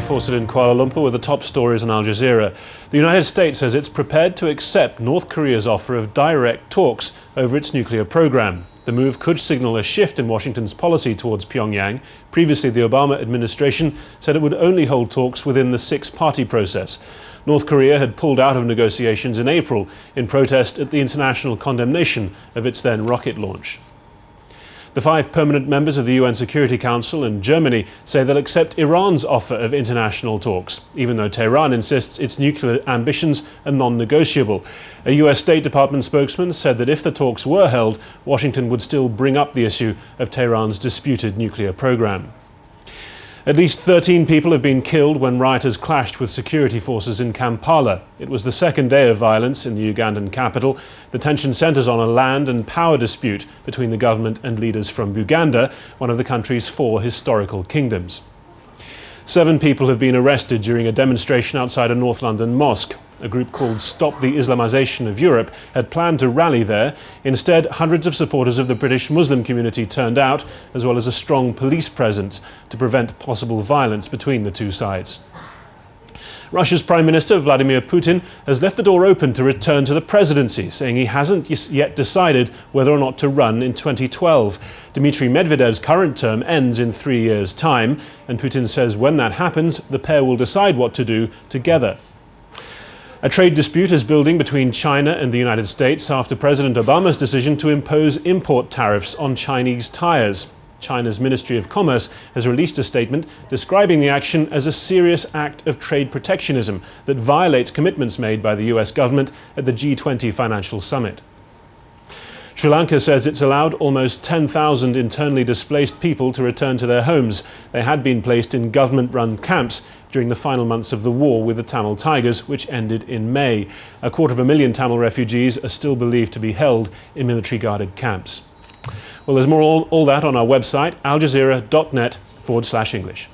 Gary Fawcett in Kuala Lumpur with the top stories on Al Jazeera. The United States says it's prepared to accept North Korea's offer of direct talks over its nuclear program. The move could signal a shift in Washington's policy towards Pyongyang. Previously, the Obama administration said it would only hold talks within the six-party process. North Korea had pulled out of negotiations in April in protest at the international condemnation of its then rocket launch. The 5 permanent members of the UN Security Council and Germany say they'll accept Iran's offer of international talks, even though Tehran insists its nuclear ambitions are non-negotiable. A US State Department spokesman said that if the talks were held, Washington would still bring up the issue of Tehran's disputed nuclear program. At least 13 people have been killed when rioters clashed with security forces in Kampala. It was the second day of violence in the Ugandan capital. The tension centres on a land and power dispute between the government and leaders from Uganda, one of the country's 4 historical kingdoms. 7 people have been arrested during a demonstration outside a North London mosque. A group called Stop the Islamisation of Europe had planned to rally there. Instead, hundreds of supporters of the British Muslim community turned out, as well as a strong police presence to prevent possible violence between the two sides. Russia's Prime Minister Vladimir Putin has left the door open to return to the presidency, saying he hasn't yet decided whether or not to run in 2012. Dmitry Medvedev's current term ends in 3 years' time, and Putin says when that happens, the pair will decide what to do together. A trade dispute is building between China and the United States after President Obama's decision to impose import tariffs on Chinese tires. China's Ministry of Commerce has released a statement describing the action as a serious act of trade protectionism that violates commitments made by the US government at the G20 financial summit. Sri Lanka says it's allowed almost 10,000 internally displaced people to return to their homes. They had been placed in government-run camps during the final months of the war with the Tamil Tigers, which ended in May. 250,000 Tamil refugees are still believed to be held in military-guarded camps. Well, there's more all that on our website, aljazeera.net/English.